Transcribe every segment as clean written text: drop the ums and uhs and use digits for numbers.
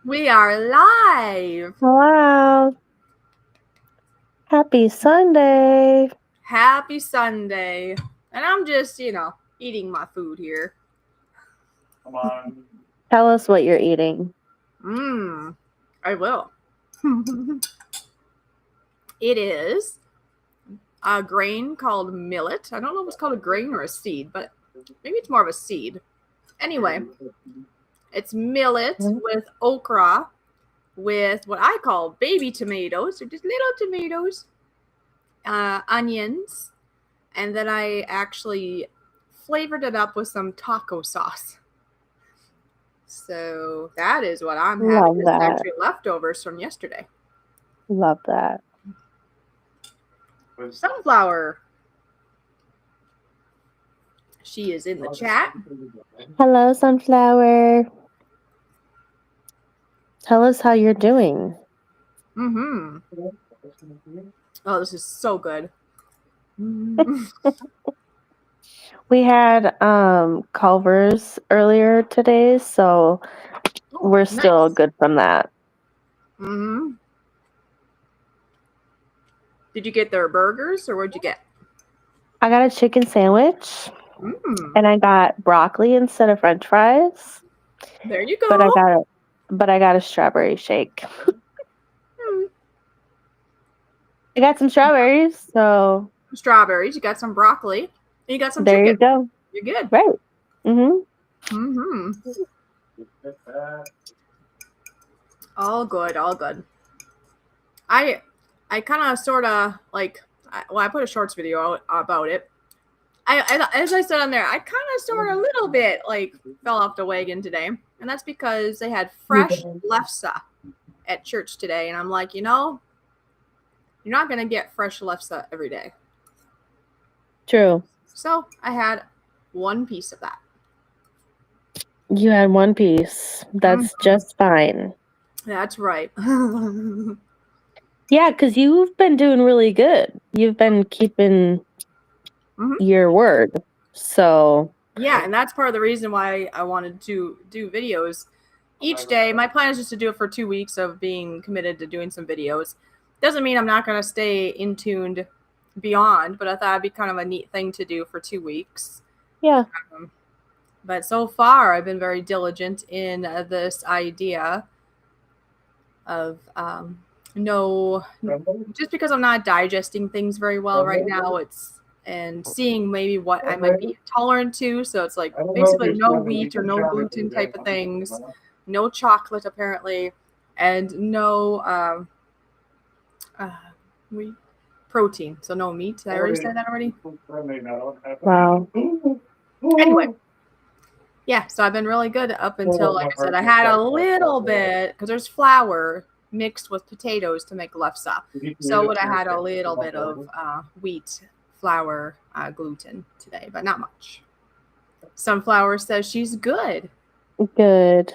We are live. Hello. Happy Sunday. Happy Sunday. And I'm just, eating my food here. Tell us what you're eating. I will. It is a grain called millet. I don't know if it's called a grain or a seed, but maybe it's more of a seed. Anyway, it's millet with okra, with what I call baby tomatoes, or just little tomatoes, onions, and then I actually flavored it up with some taco sauce. So that is what I'm having. Love This is that. actually leftovers from yesterday. Love that. Sunflower. She is in the chat. Hello, Sunflower. Tell us how you're doing. Oh, this is so good. We had Culver's earlier today, so we're still good from that. Did you get their burgers, or what'd you get? I got a chicken sandwich, and I got broccoli instead of French fries. There you go. But I got a strawberry shake. I got some strawberries, so strawberries. You got some broccoli. And you got some there chicken. You go. You're good. Right. All good. All good. I kind of sort of like. I put a shorts video out about it. As I said on there, I kind of sort of a little bit like fell off the wagon today, and that's because they had fresh lefse at church today, and I'm like, you're not gonna get fresh lefse every day. True. So I had one piece of that. You had one piece. That's just fine. That's right. Yeah, because you've been doing really good. You've been keeping your word. So yeah, and that's part of the reason why I wanted to do videos each day. My plan is just to do it for 2 weeks of being committed to doing some videos. Doesn't mean I'm not going to stay in tuned beyond, but I thought it'd be kind of a neat thing to do for 2 weeks. Yeah. But so far, I've been very diligent in this idea of just because I'm not digesting things very well right now, and seeing maybe what I might be intolerant to. So it's like basically no wheat or no gluten type of things, no chocolate apparently, and no protein. So no meat. Did I already say that already? Wow. Anyway. Yeah, so I've been really good up until, like I said, I had a little bit, because there's flour mixed with potatoes to make lefse. So I had a little bit of wheat, flour, gluten today, but not much. Sunflower says she's good. Good.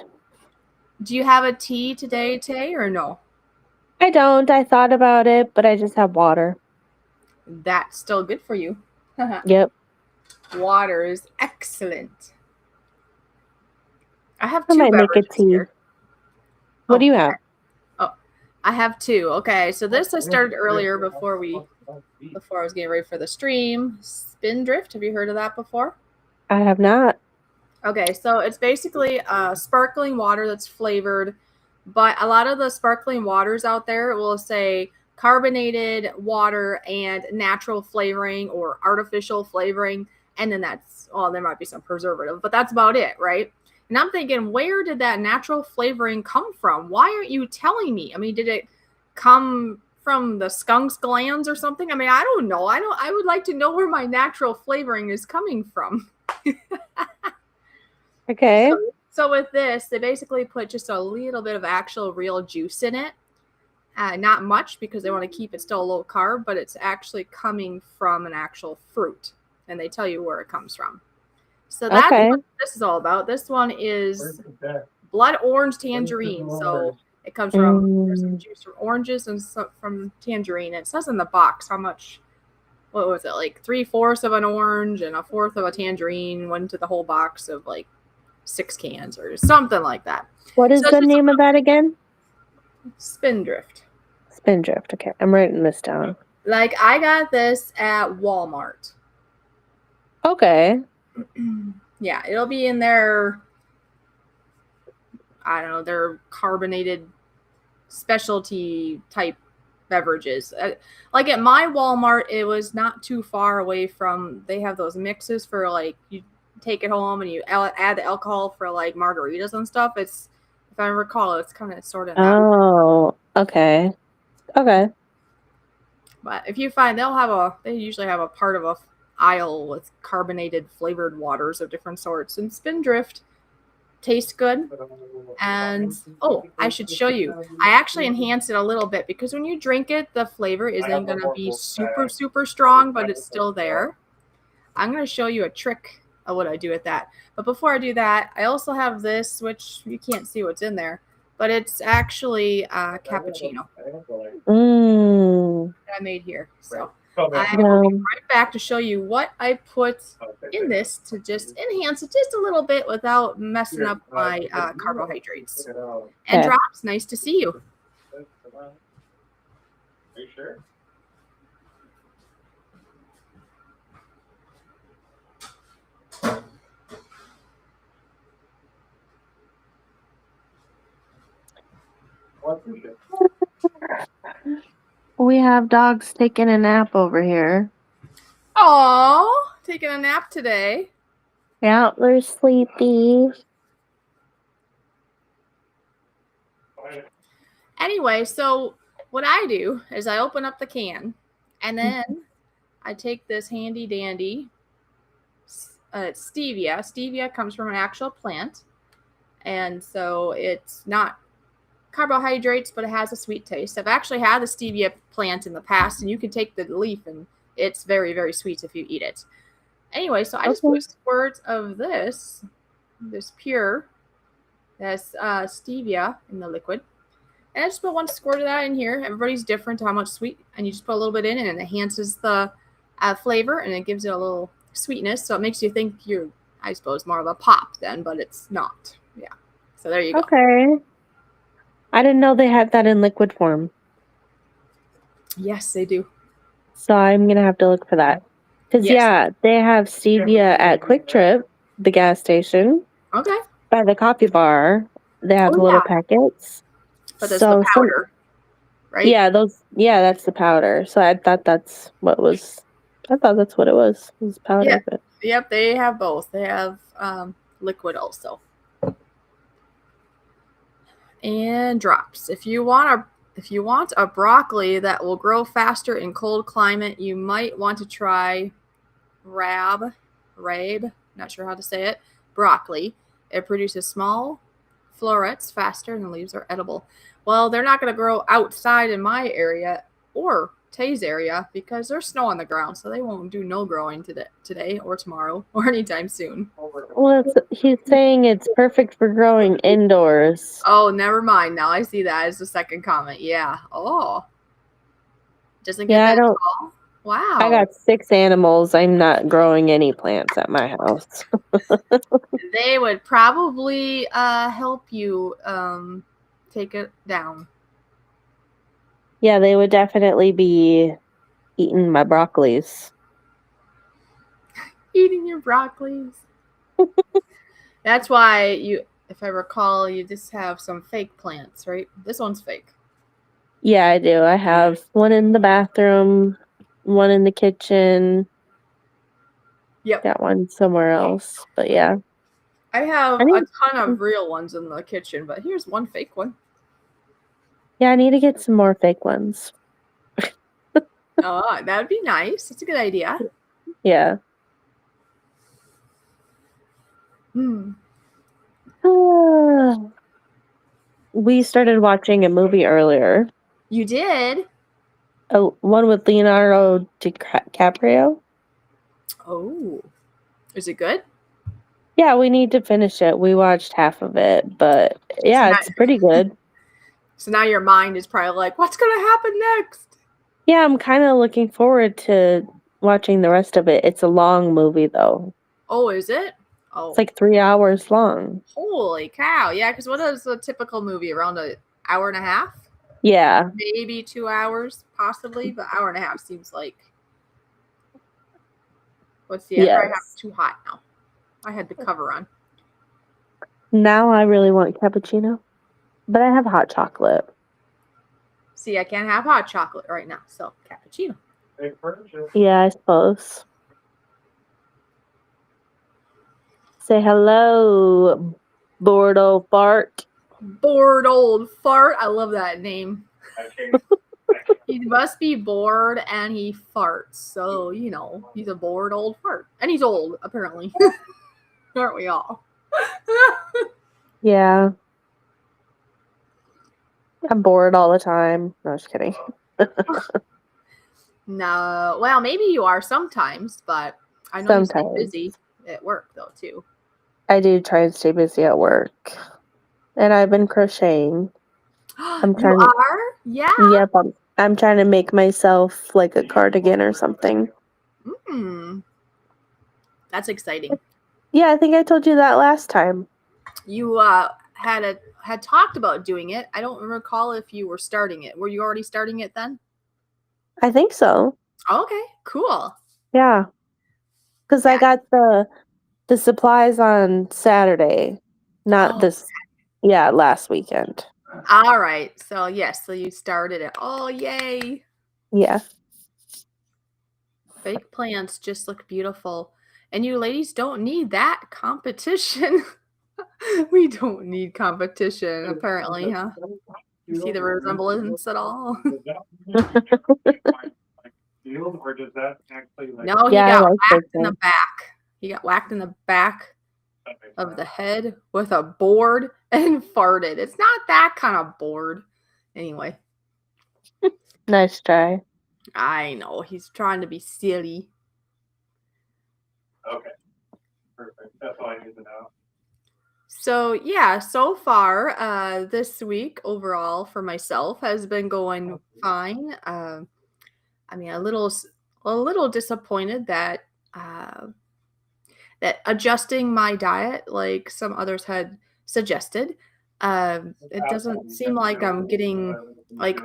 Do you have a tea today, Tay, or no? I don't. I thought about it, but I just have water. That's still good for you. Yep. Water is excellent. I have I two might make a tea. here. What do you have? Oh, I have two. Okay, so this I started earlier before I was getting ready for the stream. Spindrift, have you heard of that before? I have not. Okay, so it's basically sparkling water that's flavored, but a lot of the sparkling waters out there will say carbonated water and natural flavoring or artificial flavoring, and then there might be some preservative, but that's about it, right? And I'm thinking, where did that natural flavoring come from? Why aren't you telling me? I mean, did it come from the skunk's glands or something? I mean, I don't know. I would like to know where my natural flavoring is coming from. Okay. So with this, they basically put just a little bit of actual real juice in it. Not much, because they want to keep it still low carb, but it's actually coming from an actual fruit. And they tell you where it comes from. So that's what this is all about. This one is blood orange tangerine. So it comes from there's some juice from oranges and some from tangerine. It says in the box how much, what was it, like 3/4 of an orange and 1/4 of a tangerine went to the whole box of like 6 cans or something like that. What is the name of that again? Spindrift. Spindrift. Okay, I'm writing this down. Like, I got this at Walmart. Okay. Yeah, it'll be in their, I don't know, their carbonated specialty type beverages. Like at my Walmart, it was not too far away from, they have those mixes for like, you take it home and you add the alcohol for like margaritas and stuff. It's, if I recall, it's kind of sort of not. Oh, okay. Okay. But if you find, they usually have a part of a aisle with carbonated flavored waters of different sorts. And Spindrift tastes good. And oh, I should show you. I actually enhanced it a little bit because when you drink it, the flavor isn't going to be super, super strong, but it's still there. I'm going to show you a trick of what I do with that. But before I do that, I also have this, which you can't see what's in there, but it's actually cappuccino that I made here. So I will be right back to show you what I put in this to just enhance it just a little bit without messing up my carbohydrates. And Drops, nice to see you. Are you sure? We have dogs taking a nap over here. Oh, taking a nap today. Yeah, they're sleepy. Anyway, so what I do is I open up the can and then I take this handy dandy stevia. Stevia comes from an actual plant. And so it's not carbohydrates, but it has a sweet taste. I've actually had the stevia plant in the past, and you can take the leaf, and it's very, very sweet if you eat it. Anyway, so I just put a squirt of this pure, that's stevia in the liquid. And I just put one squirt of that in here. Everybody's different how much sweet, and you just put a little bit in, and it enhances the flavor, and it gives it a little sweetness. So it makes you think you're, I suppose, more of a pop then, but it's not. Yeah. So there you go. Okay. I didn't know they had that in liquid form. Yes, they do. So I'm going to have to look for that. Because, yeah, they have stevia at Quick Trip, the gas station. Okay. By the coffee bar. They have little packets. But that's the powder, right? Yeah, that's the powder. So I thought that's what it was. It was powder. Yeah. But... Yep, they have both. They have liquid also. And Drops. If you want a broccoli that will grow faster in cold climate, you might want to try Rabe, not sure how to say it, broccoli. It produces small florets faster and the leaves are edible. Well, they're not going to grow outside in my area or Tay's area because there's snow on the ground, so they won't do no growing today or tomorrow or anytime soon. Well, he's saying it's perfect for growing indoors. Oh, never mind. Now I see that as the second comment. Yeah. Oh. Doesn't get that tall? Wow. I got 6 animals. I'm not growing any plants at my house. They would probably help you take it down. Yeah, they would definitely be eating my broccolis. Eating your broccolis. That's why if I recall, you just have some fake plants, right? This one's fake. Yeah, I do. I have one in the bathroom, one in the kitchen. Yep. Got one somewhere else, but yeah. I have a ton of real ones in the kitchen, but here's one fake one. Yeah, I need to get some more fake ones. Oh, that would be nice. That's a good idea. Yeah. We started watching a movie earlier. You did? One with Leonardo DiCaprio. Oh. Is it good? Yeah, we need to finish it. We watched half of it, but yeah, it's pretty good. So now your mind is probably like, what's going to happen next? Yeah, I'm kind of looking forward to watching the rest of it. It's a long movie, though. Oh, is it? Oh, It's like 3 hours long. holy cow! Yeah, because what is a typical movie? Around an hour and a half? Yeah. Maybe 2 hours, possibly, but hour and a half seems like. Let's see. I probably have Yes. it too hot now. I had the cover on. Now I really want cappuccino, but I have hot chocolate. See, I can't have hot chocolate right now, so cappuccino. Yeah, I suppose. Say hello, bored old fart. Bored old fart. I love that name. He must be bored and he farts. So, he's a bored old fart. And he's old, apparently. Aren't we all? Yeah. I'm bored all the time. No, just kidding. No. Well, maybe you are sometimes, but I know you stay busy at work, though, too. I do try and stay busy at work. And I've been crocheting. You are? Yeah. Yep. I'm trying to make myself like a cardigan or something. That's exciting. Yeah, I think I told you that last time. You had talked about doing it. I don't recall if you were starting it. Were you already starting it then? I think so. Okay, cool. Yeah. Because I got the supplies on Saturday. Not this. Yeah, last weekend. All right. So, yes. So you started it. Oh, yay. Yeah. Fake plants just look beautiful. And you ladies don't need that competition. We don't need competition, apparently, huh? You see the resemblance at all? No, he got whacked in the back. He got whacked in the back of the head with a board and farted. It's not that kind of board. Anyway. Nice try. I know. He's trying to be silly. Okay. Perfect. That's all I need to know. So, yeah, so far, this week overall for myself has been going fine. I mean, a little disappointed that that adjusting my diet, like some others had suggested, it doesn't seem like I'm getting like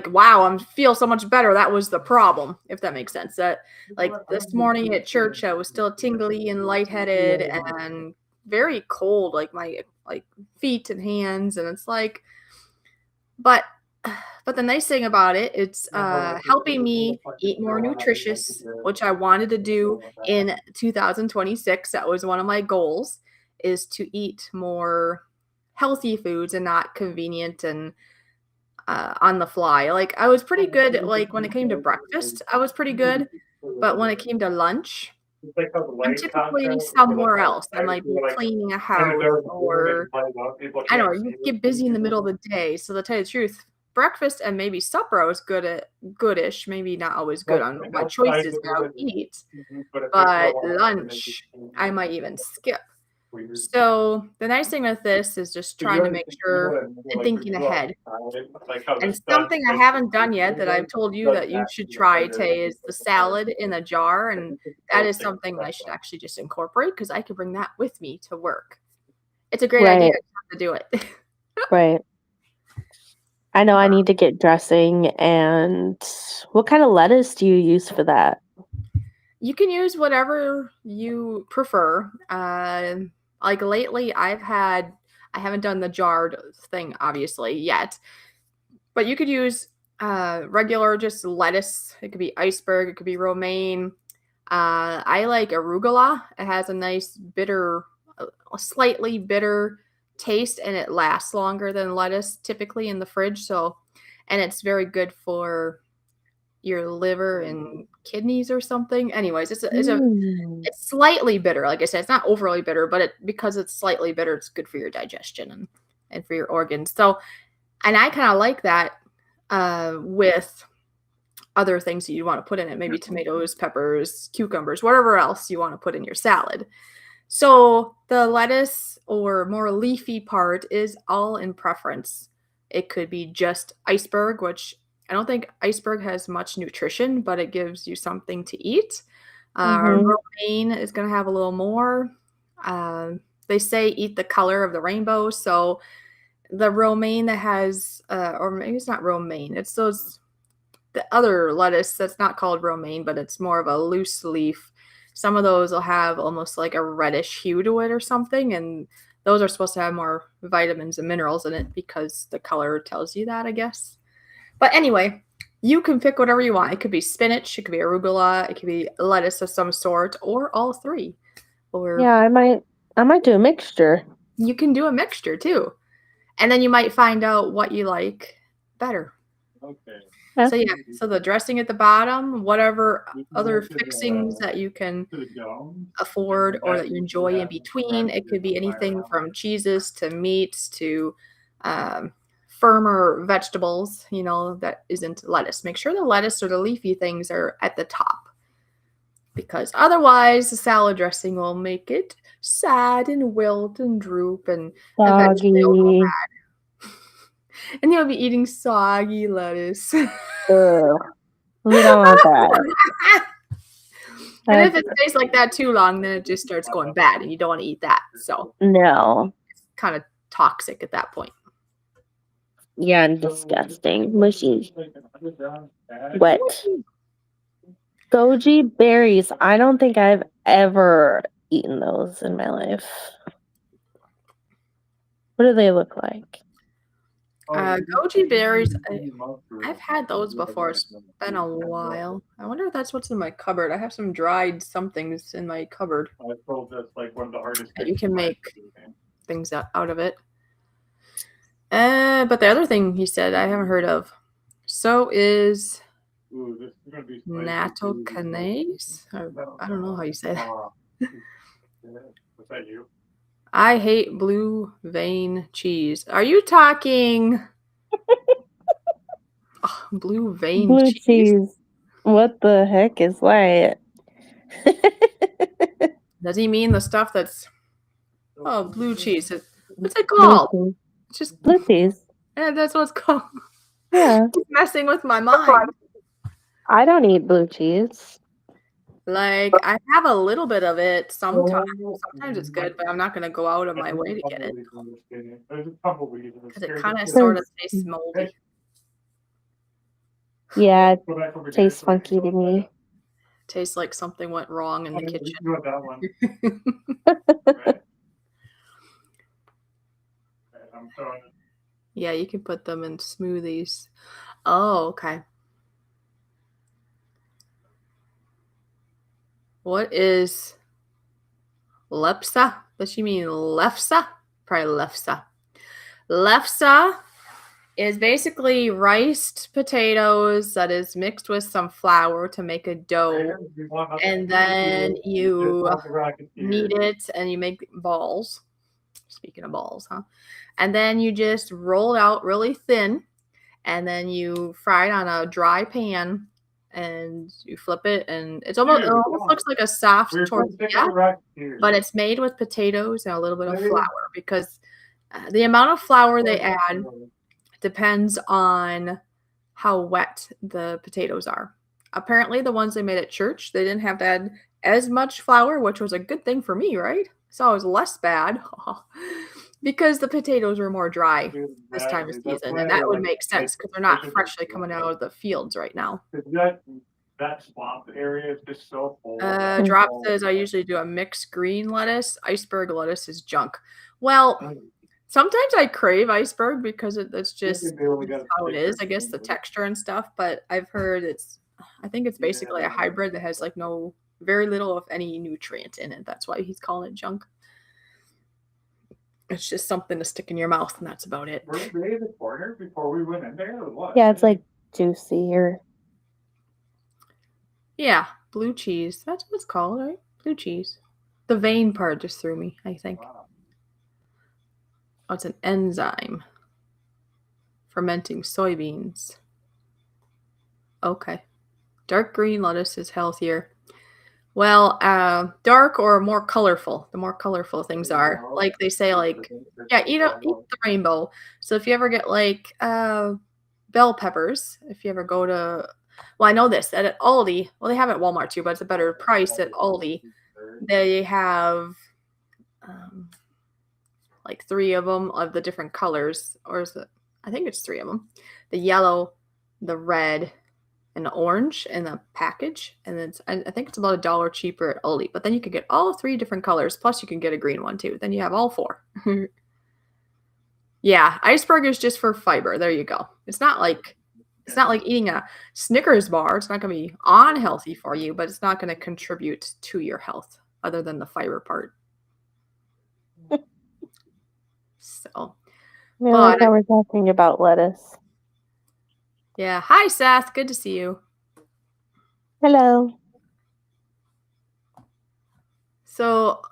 wow, I feel so much better. That was the problem, if that makes sense. That like this morning at church, I was still tingly and lightheaded and very cold, like my feet and hands, and it's like, but the nice thing about it, it's helping me eat more nutritious, which I wanted to do in 2026. That was one of my goals, is to eat more healthy foods and not convenient and on the fly. Like I was pretty good, like when it came to breakfast, I was pretty good. But when it came to lunch, I'm typically somewhere else. I might be cleaning a house, or I don't know, you get busy in the middle of the day. So to tell you the truth, breakfast and maybe supper I was goodish, maybe not always good on my choices that I would eat. But lunch, I might even skip. So the nice thing with this is just trying to make sure and thinking ahead. And something I haven't done yet that I've told you that you should try, Tay, is the salad in a jar. And that is something I should actually just incorporate because I could bring that with me to work. It's a great idea to do it. Right. I know I need to get dressing. And what kind of lettuce do you use for that? You can use whatever you prefer. Like lately, I haven't done the jarred thing obviously yet, but you could use regular just lettuce. It could be iceberg, it could be romaine. I like arugula. It has a nice bitter, slightly bitter taste, and it lasts longer than lettuce typically in the fridge. So, and it's very good for your liver and kidneys or something. Anyways, it's slightly bitter. Like I said, it's not overly bitter, but because it's slightly bitter, it's good for your digestion and for your organs. So, and I kind of like that with other things that you want to put in it, maybe tomatoes, peppers, cucumbers, whatever else you want to put in your salad. So the lettuce or more leafy part is all in preference. It could be just iceberg, which I don't think iceberg has much nutrition, but it gives you something to eat. Romaine is going to have a little more. They say eat the color of the rainbow. So the romaine that has, or maybe it's not romaine. It's the other lettuce that's not called romaine, but it's more of a loose leaf. Some of those will have almost like a reddish hue to it or something, and those are supposed to have more vitamins and minerals in it because the color tells you that, I guess. But anyway, you can pick whatever you want. It could be spinach, it could be arugula, it could be lettuce of some sort, or all three. Or Yeah, I might do a mixture. you can do a mixture too. And then you might find out what you like better. Okay. Yeah. So yeah, so the dressing at the bottom, whatever other fixings that you can afford or that you enjoy in between. It could be anything from cheeses to meats to firmer vegetables, that isn't lettuce. Make sure the lettuce or the leafy things are at the top, because otherwise the salad dressing will make it sad and wilt and droop and eventually it'll go Soggy. bad. And you'll be eating soggy lettuce. Ugh. We don't want that. And if it stays like that too long, then it just starts going bad and you don't want to eat that. So No. it's kind of toxic at that point. Yeah, and disgusting. Mushy. Wet. Goji berries. I don't think I've ever eaten those in my life. What do they look like? Goji berries, I've had those before. It's been a while. I wonder if that's what's in my cupboard. I have some dried somethings in my cupboard. I told that's like one of the hardest. You can make things out of it. But the other thing he said I haven't heard of. So is natto canese. I don't know how you say that. Was that you? I hate blue vein cheese. Are you talking blue vein Blue cheese. What the heck is that? Does he mean the stuff that's blue cheese? What's it called? It's just blue cheese. Yeah, that's what it's called. Yeah. It's messing with my mind. I don't eat blue cheese. Like, I have a little bit of it sometimes. Sometimes it's good, but I'm not going to go out of my way to get it. Because it kind of sort of tastes moldy. Yeah, it tastes funky to me. Tastes like something went wrong in the kitchen. Yeah, you can put them in smoothies. Oh, okay. What is lepsa? Does she mean lefsa? Probably lefsa. Lefsa is basically riced potatoes that is mixed with some flour to make a dough. And then you knead it and you make balls. Speaking of balls, huh? And then you just roll it out really thin. And then you fry it on a dry pan. And you flip it, and it almost looks like a soft tortilla, but it's made with potatoes and a little bit of flour, because the amount of flour they add depends on how wet the potatoes are. Apparently, the ones they made at church, they didn't have to add as much flour, which was a good thing for me, right? So it was less bad because the potatoes were more dry this time of season, and that would make sense because they're not freshly coming out of the fields right now. That swamp area is just so full. Drop says I usually do a mixed green lettuce. Iceberg lettuce is junk. Well, sometimes I crave iceberg because it's just how it is. I guess the texture and stuff. But I've heard I think it's basically a hybrid that has like very little of any nutrient in it. That's why he's calling it junk. It's just something to stick in your mouth, and that's about it. Were they in the corner before we went in there, or what? Yeah, it's like juicy or. Yeah, blue cheese. That's what it's called, right? Blue cheese. The vein part just threw me, I think. Wow. Oh, it's an enzyme. Fermenting soybeans. Okay. Dark green lettuce is healthier. Well, dark or more colorful. The more colorful things are. Like they say, eat the rainbow. So if you ever get bell peppers, if you ever go to, well, I know this, at Aldi, well, they have it at Walmart too, but it's a better price at Aldi. They have like 3 of them of the different colors, or is it? I think it's 3 of them: the yellow, the red, and the orange in the package. And then I think it's about $1 cheaper at Aldi. But then you can get all 3 different colors. Plus, you can get a green one too. Then you have all 4. Yeah, iceberg is just for fiber. There you go. It's not like eating a Snickers bar. It's not going to be unhealthy for you, but it's not going to contribute to your health other than the fiber part. So, I like how we're talking about lettuce. Yeah. Hi, Seth. Good to see you. Hello. So,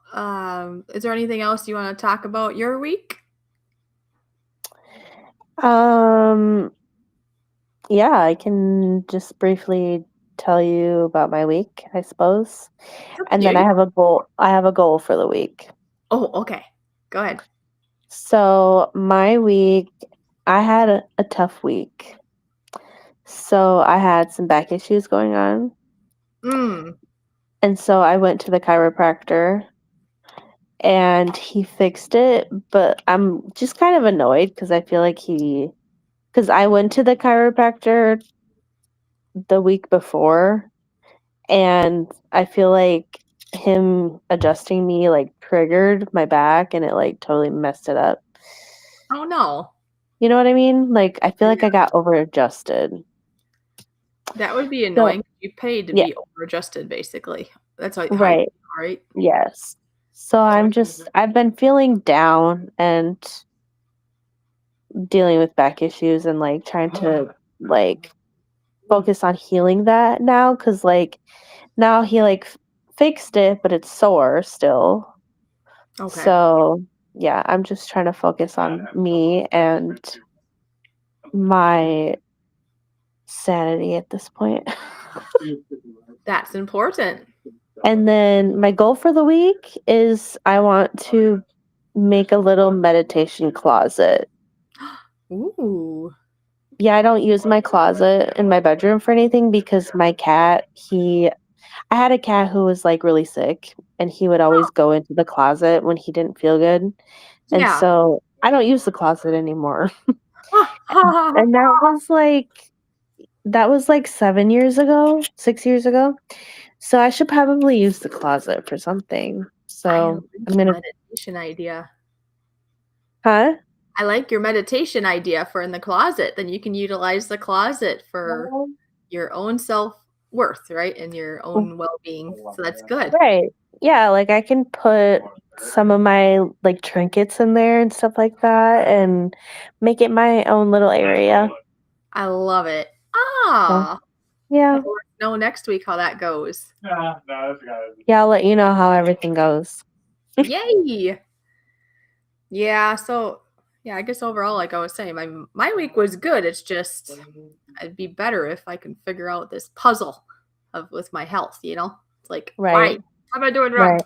is there anything else you want to talk about your week? Yeah, I can just briefly tell you about my week, I suppose. And then I have a goal. I have a goal for the week. Oh, okay. Go ahead. So my week, I had a tough week. So I had some back issues going on. And so I went to the chiropractor and he fixed it, but I'm just kind of annoyed because I feel like because I went to the chiropractor the week before and I feel like him adjusting me like triggered my back and it like totally messed it up. Oh no. You know what I mean? Like I feel like I got over adjusted. That would be annoying. So, you paid to yeah. be over adjusted basically. That's how Right. right? Yes. So I've been feeling down and dealing with back issues and like trying to like focus on healing that now because like now he like fixed it but it's sore still. Okay. So yeah, I'm just trying to focus on me and my sanity at this point. That's important. And then my goal for the week is I want to make a little meditation closet. Ooh. Yeah, I don't use my closet in my bedroom for anything because my cat, I had a cat who was like really sick and he would always go into the closet when he didn't feel good. And Yeah. so I don't use the closet anymore. And that was like 7 years ago, 6 years ago. So I should probably use the closet for something. So I'm gonna. Meditation idea. Huh? I like your meditation idea for in the closet. Then you can utilize the closet for your own self-worth, right? And your own well-being. So that's good. Right. Yeah, like I can put some of my like trinkets in there and stuff like that and make it my own little area. I love it. Yeah. We'll know next week how that goes. Yeah, I'll let you know how everything goes. Yay! Yeah, so yeah, I guess overall, like I was saying, my week was good. It's just it'd be better if I can figure out this puzzle with my health, you know? It's like, why? How am I doing wrong?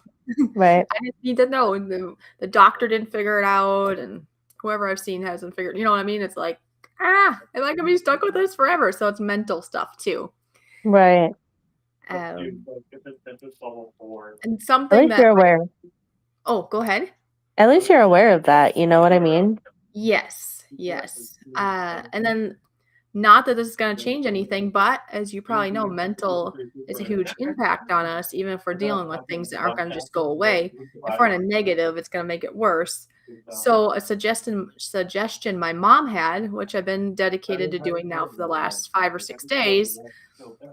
Right. I just need to know. And the doctor didn't figure it out, and whoever I've seen hasn't figured, you know what I mean? It's like, am I gonna be stuck with this forever? So it's mental stuff too. Right. And At something least that you're aware. Oh, go ahead. At least you're aware of that, you know what I mean? Yes. And then not that this is going to change anything, but as you probably know, mental is a huge impact on us, even if we're dealing with things that aren't going to just go away. If we're in a negative, it's going to make it worse. So a suggestion my mom had, which I've been dedicated to doing now for the last 5 or 6 days,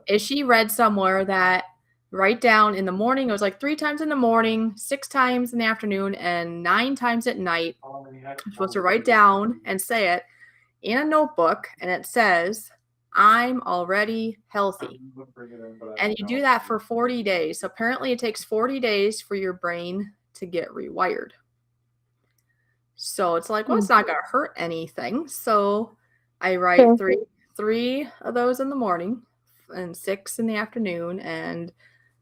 is she read somewhere that write down in the morning, it was like 3 times in the morning, 6 times in the afternoon, and 9 times at night. I'm supposed to write down and say it in a notebook, and it says, I'm already healthy. And you do that for 40 days. So apparently it takes 40 days for your brain to get rewired. So it's like, well, it's not going to hurt anything. So I write three of those in the morning and 6 in the afternoon and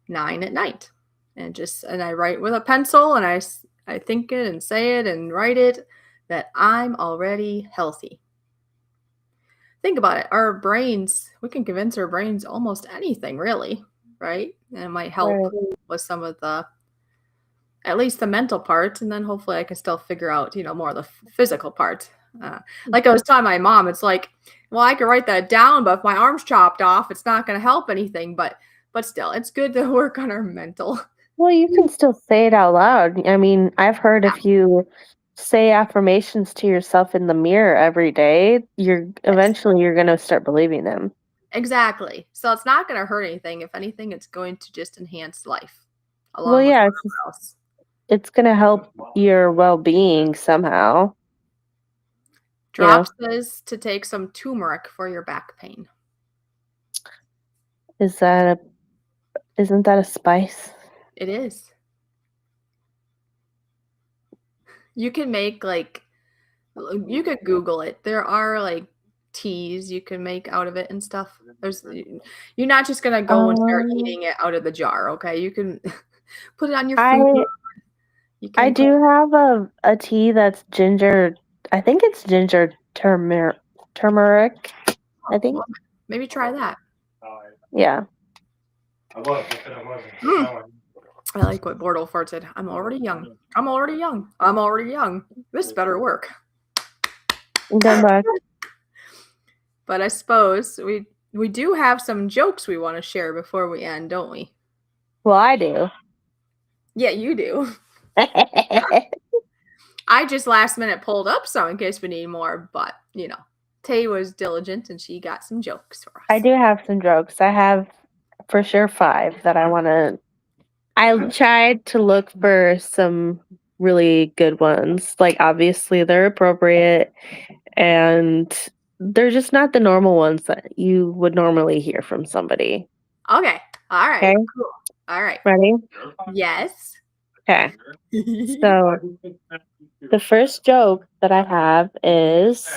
9 at night. And I write with a pencil and I think it and say it and write it that I'm already healthy. Think about it. Our brains, we can convince our brains almost anything, really, right? And it might help with some of the at least the mental part, and then hopefully I can still figure out, more of the physical part. Like I was telling my mom, it's like, well, I could write that down, but if my arm's chopped off, it's not going to help anything. But still, it's good to work on our mental. Well, you can still say it out loud. I mean, I've heard if you say affirmations to yourself in the mirror every day, eventually you're going to start believing them. Exactly. So it's not going to hurt anything. If anything, it's going to just enhance life. Well, Along with yeah, whatever else. it's going to help your well-being somehow. Drop says to take some turmeric for your back pain. Isn't that a spice? It is. You can make you could Google it. There are like teas you can make out of it and stuff. You're not just gonna go and start eating it out of the jar, okay? You can put it on your food. I do have a tea that's ginger. I think it's ginger turmeric. I think. Well, maybe try that. Yeah. I like what Bordeaux farted. I'm already young. I'm already young. I'm already young. This better work. Good luck. But I suppose we do have some jokes we want to share before we end, don't we? Well, I do. Yeah, you do. I just last minute pulled up some in case we need more, but Tay was diligent and she got some jokes for us. I do have some jokes. I have for sure 5 that I want to. I tried to look for some really good ones. Like, obviously, they're appropriate, and they're just not the normal ones that you would normally hear from somebody. Okay. All right. Okay. Cool. All right. Ready? Yes. Okay. So, the first joke that I have is,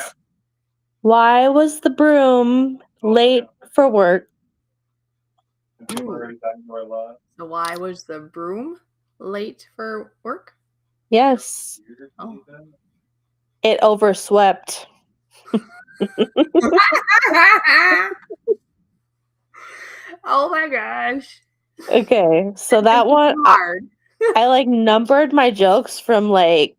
why was the broom late for work? So why was the broom late for work? Yes. Oh. It overswept. Oh my gosh. Okay, so that one, I numbered my jokes from the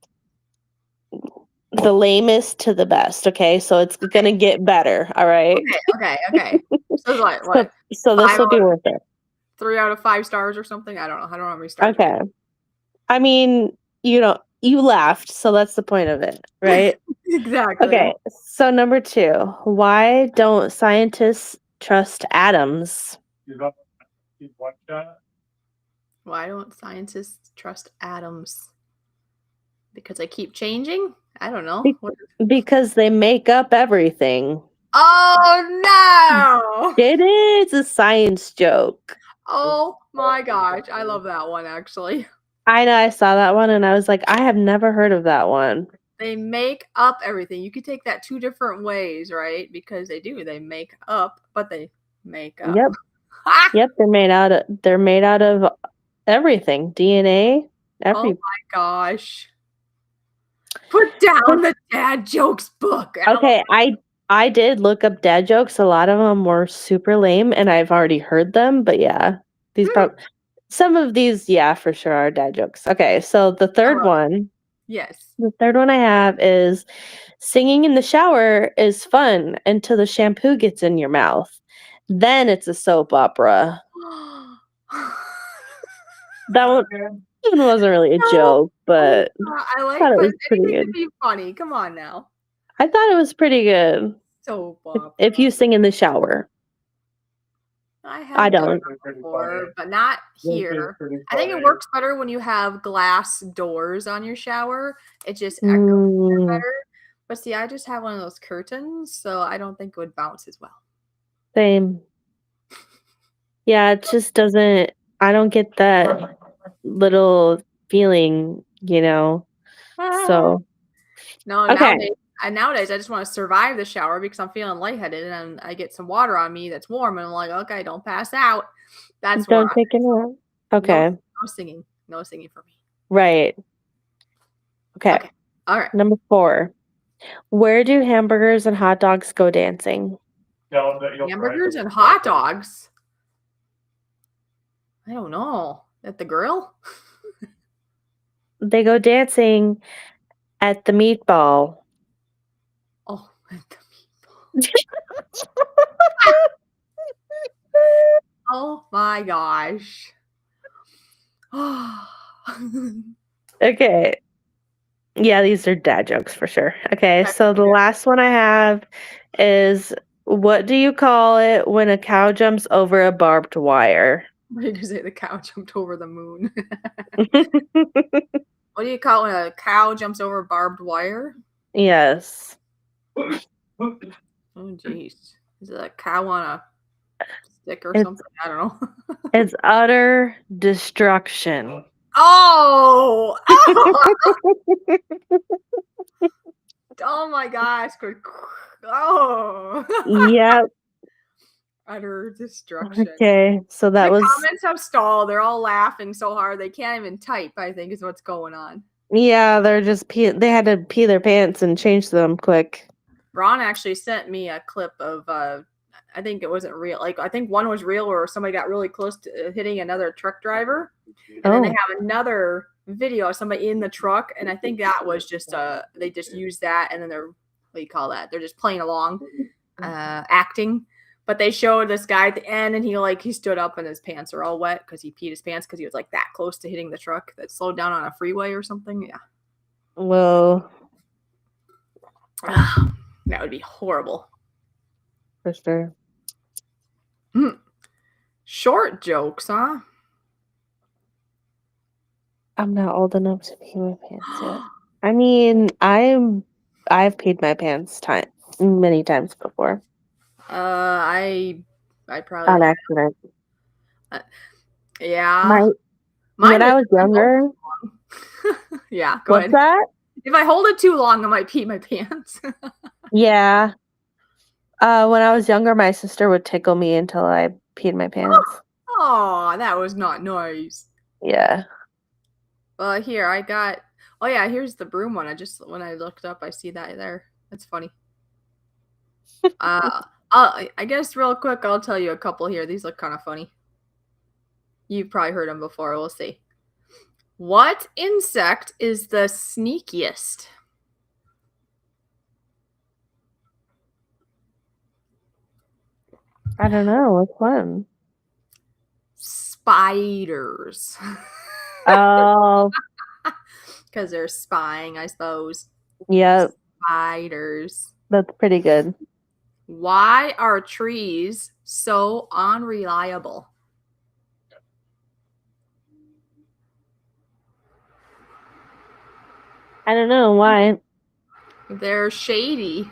lamest to the best. Okay, so it's gonna get better. All right. Okay. So what? So this will be worth it. 3 out of 5 stars or something. I don't know. I don't know how many stars. Okay. I mean, you laughed, so that's the point of it, right? Exactly. Okay. So number 2, why don't scientists trust atoms? Why don't scientists trust atoms? Because they keep changing? I don't know. Because they make up everything. Oh no! It is a science joke. Oh my gosh. I love that one actually. I know, I saw that one and I was like, I have never heard of that one. They make up everything. You could take that 2 different ways, right? Because they do. They make up, but they make up. Yep. Yep, they're made out of everything. DNA, everything. Oh my gosh. Put down the dad jokes book. Okay, I did look up dad jokes. A lot of them were super lame and I've already heard them, but yeah. Some of these, yeah, for sure are dad jokes. Okay, so the third one. Yes. The third one I have is, singing in the shower is fun until the shampoo gets in your mouth. Then it's a soap opera. That one wasn't really a joke, but I thought it was pretty good. To be funny. Come on now. I thought it was pretty good. Soap opera. If you sing in the shower. I don't before, but not here. I think it works better when you have glass doors on your shower. It just echoes better. But see, I just have one of those curtains, so I don't think it would bounce as well. Same. Yeah, it just doesn't. I don't get that little feeling, So. No, okay. Nowadays I just want to survive the shower because I'm feeling lightheaded and I get some water on me that's warm and I'm like, okay, don't pass out. That's don't take it out. Okay. No singing for me. Right. Okay. All right. Number 4. Where do hamburgers and hot dogs go dancing? Hamburgers and hot dogs? I don't know. At the grill? They go dancing at the meatball. Oh, the meatball. Oh my gosh. Okay. Yeah, these are dad jokes for sure. Okay, so the last one I have is, what do you call it when a cow jumps over a barbed wire? What did you say? The cow jumped over the moon. What do you call it when a cow jumps over barbed wire? Yes. Oh, jeez. Is it a cow on a stick or It's something? I don't know. it's utter destruction. Oh! Oh my gosh. Oh. Yep. Utter destruction. Okay, so that The was comments have stalled. They're all laughing so hard they can't even type, I think, is what's going on. yeah, they're just they had to pee their pants and change them quick. Ron actually sent me a clip of I think it wasn't real. Like I think one was real where somebody got really close to hitting another truck driver. And then they have another video of somebody in the truck, and I think that was just they just used that, and then they're, what do you call that? They're just playing along, acting. But they showed this guy at the end, and he stood up, and his pants are all wet because he peed his pants because he was like that close to hitting the truck that slowed down on a freeway or something. Yeah. Well, that would be horrible. for sure. Short jokes, huh? I'm not old enough to pee my pants yet. I mean, I've peed my pants many times before. I probably On accident. yeah. When I was younger. Yeah, go ahead. What's that? If I hold it too long, I might pee my pants. Yeah. When I was younger, my sister would tickle me until I peed my pants. Oh, that was not nice. Yeah. Well, here I got. Oh yeah, here's the broom one. When I looked up, I see that there. That's funny. I guess real quick, I'll tell you a couple here. These look kind of funny. You've probably heard them before. We'll see. What insect is the sneakiest? I don't know. Which one? Spiders. Oh. Because they're spying, I suppose. Yep. Spiders. That's pretty good. Why are trees so unreliable? I don't know why. They're shady.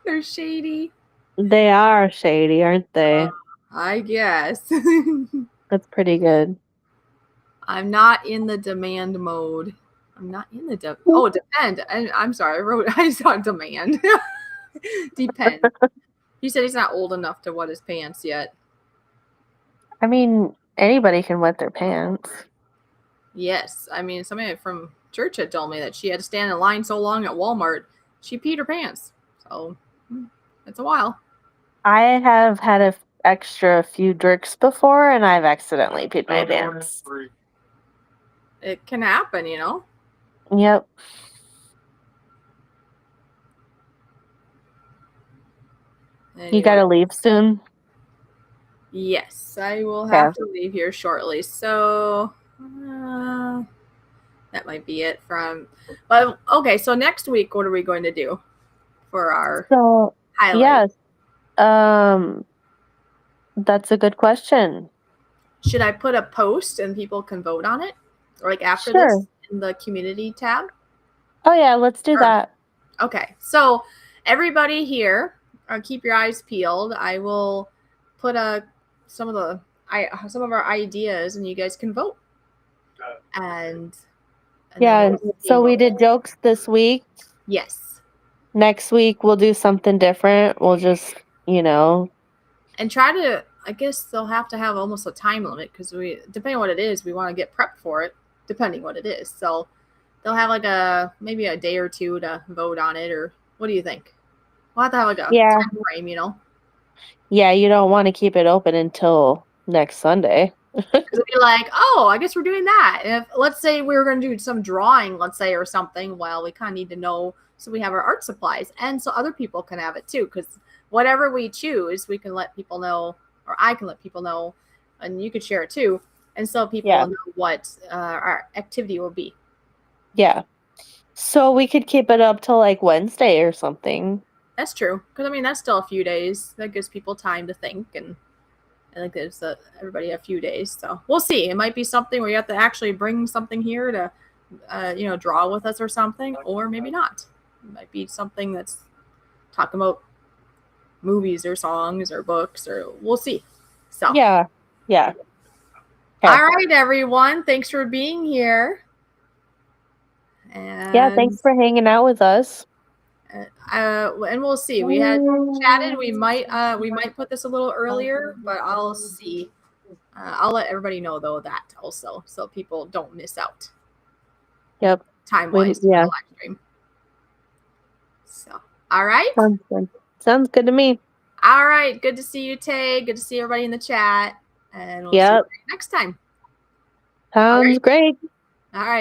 They're shady. They are shady, aren't they? I guess. That's pretty good. I'm not in the demand mode. I'm not in the depend. I'm sorry. I saw demand. Depend. He said he's not old enough to wet his pants yet. I mean, anybody can wet their pants. Yes. I mean, somebody from church had told me that she had to stand in line so long at Walmart, she peed her pants. So, it's a while. I have had an extra few drinks before, and I've accidentally peed my pants. It can happen, you know? Yep. Anyway. You gotta leave soon? Yes, I will have to leave here shortly. So, that might be it from... But, okay, so next week, what are we going to do for our highlight? Yes. That's a good question. Should I put a post and people can vote on it? Or like after this in the community tab? Oh yeah, let's do that. Okay, so everybody here, keep your eyes peeled. I will put some of our ideas, and you guys can vote. And yeah, so we did jokes this week. Yes. Next week we'll do something different. We'll just, and try to. I guess they'll have to have almost a time limit because depending on what it is, we want to get prepped for it. Depending what it is, so they'll have like maybe a day or two to vote on it. Or what do you think? We'll have to have like a time frame, Yeah, you don't want to keep it open until next Sunday. It'd be like, oh, I guess we're doing that. And if let's say we were going to do some drawing, let's say, or something, well, we kind of need to know so we have our art supplies, and so other people can have it too. Because whatever we choose, we can let people know, or I can let people know, and you could share it too, and so people Yeah. know what our activity will be. Yeah. So we could keep it up till like Wednesday or something. That's true. Because I mean, that's still a few days. That gives people time to think and. I think gives everybody a few days. So we'll see. It might be something where you have to actually bring something here to, draw with us or something, or maybe not. It might be something that's talking about movies or songs or books, or we'll see. So Yeah. Yeah. Okay. All right, everyone. Thanks for being here. And Yeah, thanks for hanging out with us. and we'll see. We had chatted. We might put this a little earlier, but I'll see. I'll let everybody know though that also, so people don't miss out. Yep. Time wise for the live stream. So, all right. Sounds good to me. All right. Good to see you, Tay. Good to see everybody in the chat. And we'll see you next time. Sounds great. All right.